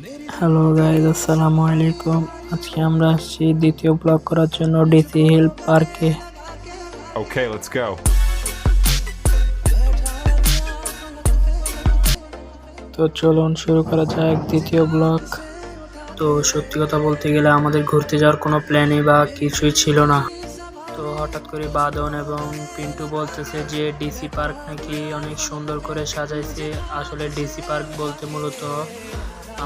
Hello guys, আসসালামু আলাইকুম। আজকে আমরা আসছি দ্বিতীয় ব্লগ করার জন্য ডিসি হিল পার্কে। Okay, let's go. তো চলুন শুরু করা যাক দ্বিতীয় ব্লগ। তো সত্যি কথা বলতে গেলে আমাদের ঘুরতে যাওয়ার কোনো প্ল্যানই বা কিছুই ছিল না। তো হঠাৎ করে বাদন এবং পিন্টু বলতেছে যে ডিসি পার্ক নাকি অনেক সুন্দর করে সাজাইছে। আসলে ডিসি পার্ক বলতে মূলত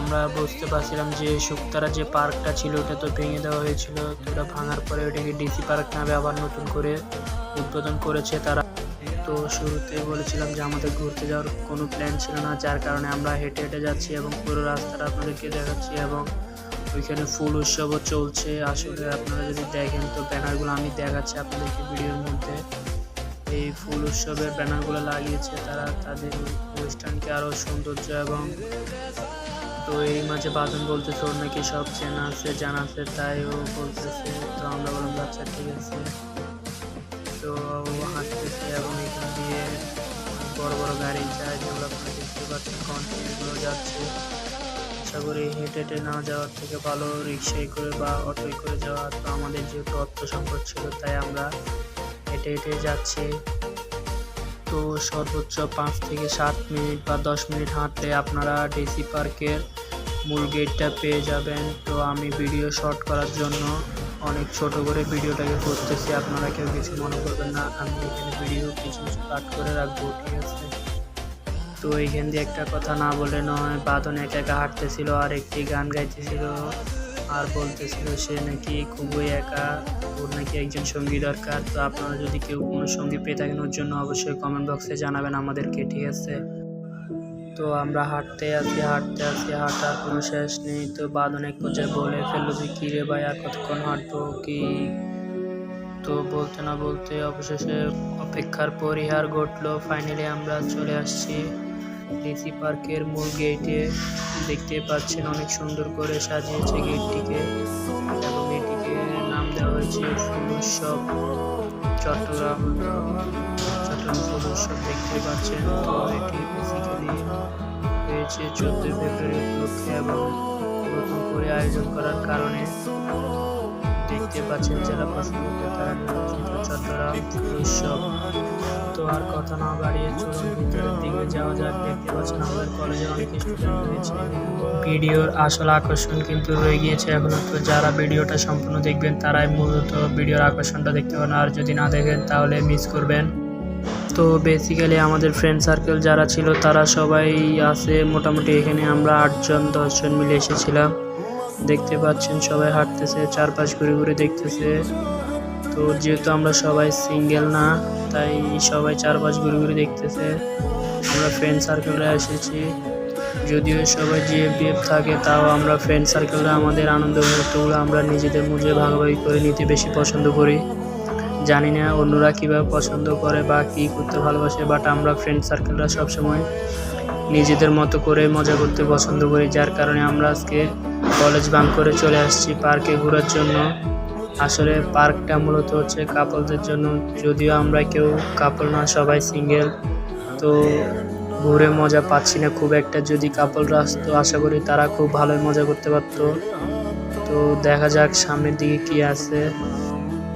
আমরা বুঝতে পারছিলাম যে শুকতারা যে পার্কটা ছিল ওটা তো ভেঙে দেওয়া হয়েছিল, তো ওটা ভাঙার পরে ওটাকে ডিসি পার্ক নামে আবার নতুন করে উদ্বোধন করেছে তারা। তো শুরুতে বলেছিলাম যে আমাদের ঘুরতে যাওয়ার কোনো প্ল্যান ছিল না, যার কারণে আমরা হেঁটে হেঁটে যাচ্ছি এবং পুরো রাস্তাটা আপনাদেরকে দেখাচ্ছি এবং ওইখানে ফুল উৎসবও চলছে। আসলে আপনারা যদি দেখেন তো ব্যানারগুলো আমি দেখাচ্ছি আপনাদেরকে ভিডিওর মধ্যে। এই ফুল উৎসবের ব্যানারগুলো লাগিয়েছে তারা তাদের অনুষ্ঠানকে আরও সৌন্দর্য এবং তো এই মাঝে বাদন বলতেছে ওর নাকি সব চেনা আছে জানা আছে, তাই ও বলতেছে। তো আমরা বললাম আচ্ছা ঠিক আছে। তো ও হাঁটতেছে এবং এখান দিয়ে বড় বড় গাড়ি যায়, যেগুলো আপনারা দেখতে পাচ্ছেন কন্টিনিউগুলো যাচ্ছে। আশা করি হেঁটে হেঁটে না যাওয়ার থেকে ভালো রিক্সায় করে বা অটোয় করে যাওয়া। তো আমাদের যেহেতু অর্থ সংকট ছিল তাই আমরা হেঁটে হেঁটে যাচ্ছি। তো সর্বোচ্চ 5 থেকে 7 মিনিট বা 10 মিনিট হাঁটলে আপনারা ডিসি পার্কের মূল গেটটা পেয়ে যাবেন। তো আমি ভিডিও শর্ট করার জন্য অনেক ছোট করে ভিডিওটাকে করতেছি, আপনারা কেউ কিছু মনে করবেন না। আমি এখানে ভিডিও কিছু কিছু কাট করে রাখবো, ঠিক আছে? তো এইখান দিয়ে একটা কথা না বলে নয়, বাদন একা একা হাঁটতেছিল আর একটি গান গাইতেছিল আর বলতেছিল সে নাকি খুবই একা, ওর নাকি একজন সঙ্গী দরকার। তো আপনারা যদি কেউ কোনো সঙ্গী পেয়ে থাকেন ওর জন্য অবশ্যই কমেন্ট বক্সে জানাবেন আমাদেরকে, ঠিক আছে? তো আমরা হাঁটতে আসি হাঁটার কোনো শেষ নেই। তো বাদন এক পর্যায়ে বলে ফেললো যে কী রে ভাই, আর কতক্ষণ হাঁটবো কি? তো বলতে না বলতে অবশেষে অপেক্ষার পরিহার ঘটলো। ফাইনালি আমরা চলে আসছি ডিসি পার্কের মূল গেটে। দেখতে পাচ্ছেন অনেক সুন্দর করে সাজিয়েছে গেটটিকে এবং এটিকে নাম দেওয়া হয়েছে ফুল উৎসব চট্টগ্রাম ফুল উৎসব। দেখতে পাচ্ছেন তো এটি বেসিক্যালি হয়েছে 14 ফেব্রুয়ারি উপলক্ষে এবং নতুন করে আয়োজন করার কারণে। দেখতে পাচ্ছেন জেলা প্রশাসনের দ্বারা নিয়োজিত চট্টগ্রাম ফুল উৎসব। তো আর কথা না বাড়িয়ে চলুন ভিতরের দিকে যাওয়া যাক। দেখতে পাচ্ছেন আমাদের কলেজের অনেক স্টুডেন্ট রয়েছে। ভিডিওর আসল আকর্ষণ কিন্তু রয়ে গিয়েছে এখনো। তো যারা ভিডিওটা সম্পূর্ণ দেখবেন তারাই মূলত ভিডিওর আকর্ষণটা দেখতে পাবেন, আর যদি না দেখেন তাহলে মিস করবেন। তো বেসিক্যালি আমাদের ফ্রেন্ড সার্কেল যারা ছিল তারা সবাই আছে মোটামুটি। এখানে আমরা 8-10 জন মিলে এসেছিলাম। দেখতে পাচ্ছেন সবাই হাঁটতেছে, চারপাশ ঘুরে ঘুরে দেখতেছে। তো যেহেতু আমরা সবাই সিঙ্গেল না, তাই সবাই চারপাশ ঘুরে ঘুরে দেখতেছে। আমরা ফ্রেন্ড সার্কেলরা এসেছি, যদিও সবাই জিএফবিএফ থাকে, তাও আমরা ফ্রেন্ড সার্কেলরা আমাদের আনন্দ মুহূর্তগুলো আমরা নিজেদের মধ্যে ভাগাভাগি করে নিতে বেশি পছন্দ করি। জানি না অন্যরা কীভাবে পছন্দ করে বা কী করতে ভালোবাসে, বাট আমরা ফ্রেন্ড সার্কেলরা সবসময় নিজেদের মতো করে মজা করতে পছন্দ করি। যার কারণে আমরা আজকে কলেজ বাঙ্ক করে চলে আসছি পার্কে ঘোরার জন্য। আসলে পার্কটা মূলত হচ্ছে কাপলদের জন্য, যদিও আমরা কেউ কাপল না, সবাই সিঙ্গেল। তো ঘুরে মজা পাচ্ছি না খুব একটা। যদি কাপলরা আসতো আশা করি তারা খুব ভালোই মজা করতে পারতো। তো দেখা যাক সামনের দিকে কি আছে।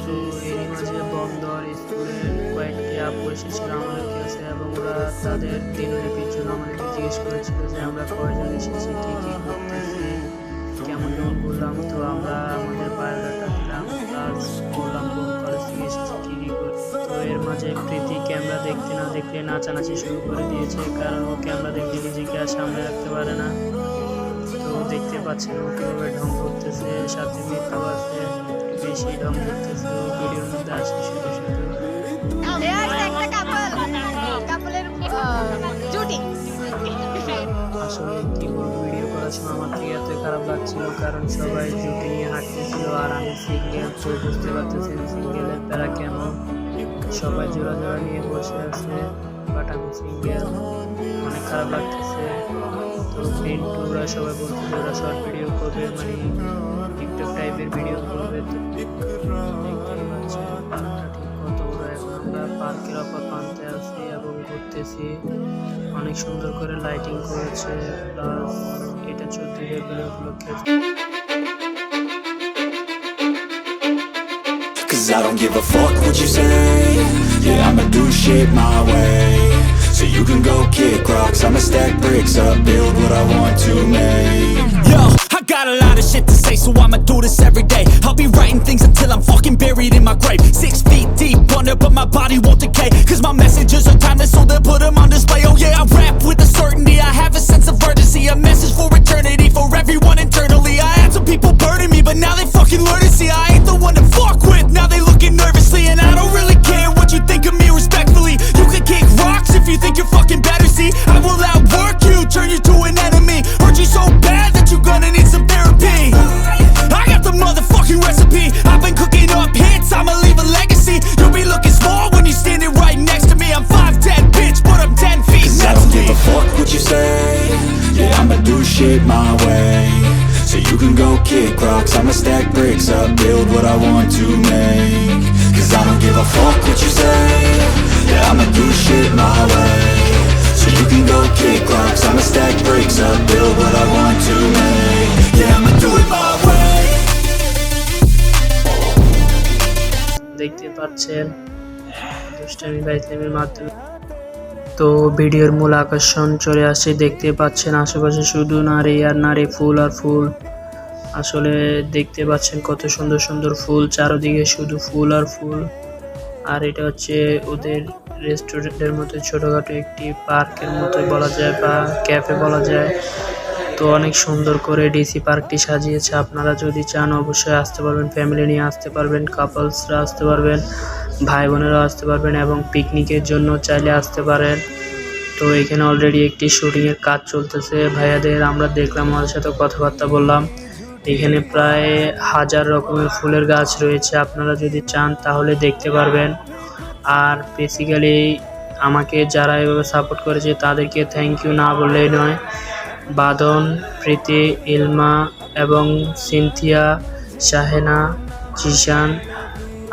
তো এরই মাঝে বন্দর স্কুলের কয়েকটি আপু এসেছিল আমাদের কাছে এবং ওরা তাদের দিনলিপির জন্য আমাদেরকে জিজ্ঞেস করেছিল যে আমরা কয়জন এসেছি, কী কী করতেছি, কেমন কেমন বললাম। তো আমরা আমাদের বায়োডাটা দিলাম, প্লাস বললাম কোন কলেজ থেকে এসেছি, কী কী করছি। তো এর মাঝে প্রীতি ক্যামেরা দেখতে না দেখতে নাচানাচি শুরু করে দিয়েছে, কারণ ও ক্যামেরা দেখতে নিজেকে আর সামনে রাখতে পারে না। তো দেখতে পাচ্ছেন ও কীভাবে ঢং করতেছে, সাথে মিথ্যা আছে বেশি ঢং করতেছে। ও ভিডিওর মধ্যে আসে শুধু শুধু। আসলে কি বলবো, ভিডিও করার সময় আমার থেকে এত খারাপ লাগছিল, কারণ সবাই জুটি নিয়ে হাঁটতেছিল আর আমি সিঙ্গেল। তো বুঝতে পারতেছেন সিঙ্গেলের প্যারা কেমন। সবাই জোড়া জোড়া নিয়ে বসে আছে, বাট আমি সিঙ্গেল, অনেক খারাপ লাগতেছে। তো পিন্টুরা সবাই বলতেছে ওরা শর্ট ভিডিও করবে, মানে টিকটক টাইপের ভিডিও করবে। তো দেখতে পাচ্ছেন পার্কটা ঠিক কত বড় এখন আমরা পার্কের অপর প্রান্তে আছি এবং ঘুরতেছি। অনেক সুন্দর করে লাইটিং করেছে, প্লাস এটা 14 এপ্রিল উপলক্ষে। Cause I don't give a fuck what you say. Yeah, I'ma do shit my way. So you can go kick rocks, I'ma stack bricks up, build what I want to make. Yo, I got a lot of shit to say, so I'ma do this every day. I'll be writing things until I'm fucking buried in my grave. 6 feet deep under, but my body won't decay. Cause my messages are timeless, so they'll put them on display. Oh yeah, I rap with a certainty, I have a sense of urgency. A message for eternity, for everyone internally. I had some people burning me, but now they fucking learn to see I ain't the one to fuck with, now they looking nervously. And I don't really care what you think of me respectfully. You can kick rocks if you think you're fucking better, see I will outwork you, turn you to an enemy. Hurt you so bad that you're gonna need some therapy. I got the motherfucking recipe, I've been cooking up hits, I'ma leave a legacy. You'll be looking small when you're standing right next to me. I'm 5'10", bitch, but I'm 10 feet next to me. I don't give a fuck what you say. Yeah, I'ma do shit my way. So you can go kick rocks, I'ma stack bricks up, build what I want to make. Cause I don't give a fuck what you say. Yeah, I'ma do shit my way. So you can go kick rocks, I'ma stack bricks up, build what I want to make. Yeah, I'ma do it my way. দেখতে পাচ্ছেন দুষ্টামি বাইসলামের মাধ্যমে। তো ভিডিওর মূল আকর্ষণ চলে আসছে, দেখতে পাচ্ছেন আশেপাশে শুধু নারী আর নারী, ফুল আর ফুল। আসলে দেখতে পাচ্ছেন কত সুন্দর সুন্দর ফুল, চারদিকে শুধু ফুল আর ফুল। আর এটা হচ্ছে ওদের রেস্টুরেন্টের মতো ছোটোখাটো একটি পার্কের মতো বলা যায় বা ক্যাফে বলা যায়। তো অনেক সুন্দর করে ডিসি পার্কটি সাজিয়েছে। আপনারা যদি চান অবশ্যই আসতে পারবেন, ফ্যামিলি নিয়ে আসতে পারবেন, কাপলসরা আসতে পারবেন, ভাই বোনেরা আসতে পারবেন এবং পিকনিকের জন্য চাইলে আসতে পারেন। তো এখানে অলরেডি একটি শুটিংয়ের কাজ চলতেছে ভাইয়াদের, আমরা দেখলাম, আমাদের সাথে কথাবার্তা বললাম। এখানে প্রায় 1000 রকমের ফুলের গাছ রয়েছে, আপনারা যদি চান তাহলে দেখতে পারবেন। আর বেসিক্যালি আমাকে যারা এভাবে সাপোর্ট করেছে তাদেরকে থ্যাংক ইউ না বললেই নয়। বাঁধন, প্রীতি, ইলমা এবং সিনথিয়া, শাহেনা, জিশান,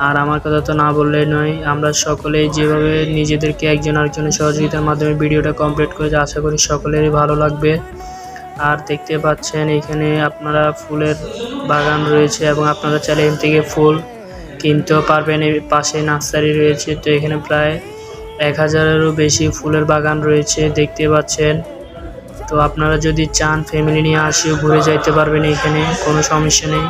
আর আমার কথা তো না বললেই নয়। আমরা সকলেই যেভাবে নিজেদেরকে একজন আরেকজনের সহযোগিতার মাধ্যমে ভিডিওটা কমপ্লিট করেছি, আশা করি সকলেরই ভালো লাগবে। আর দেখতে পাচ্ছেন এখানে আপনারা ফুলের বাগান রয়েছে এবং আপনারা চাইলে এখান থেকে ফুল কিনতেও পারবেন। এর পাশে নার্সারি রয়েছে। তো এখানে প্রায় 1000-এরও বেশি ফুলের বাগান রয়েছে, দেখতে পাচ্ছেন। তো আপনারা যদি চান ফ্যামিলি নিয়ে আসিও ঘুরে যাইতে পারবেন, এখানে কোনো সমস্যা নেই।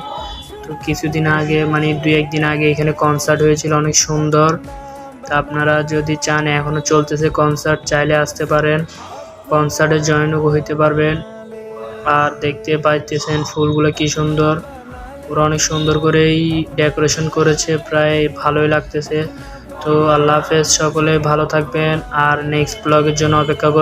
তো কিছুদিন আগে মানে 2-1 দিন আগে এখানে কনসার্ট হয়েছিল, অনেক সুন্দর। তা আপনারা যদি চান, এখনও চলতেছে কনসার্ট, চাইলে আসতে পারেন, কনসার্টে জয়েনও হইতে পারবেন। আর দেখতে পাইতেছেন ফুলগুলো কি সুন্দর, ওরা অনেক সুন্দর করেই ডেকোরেশন করেছে, প্রায় ভালোই লাগতেছে। তো আল্লাহ হাফেজ, সকলে ভালো থাকবেন আর নেক্সট ব্লগের জন্য অপেক্ষা করবেন।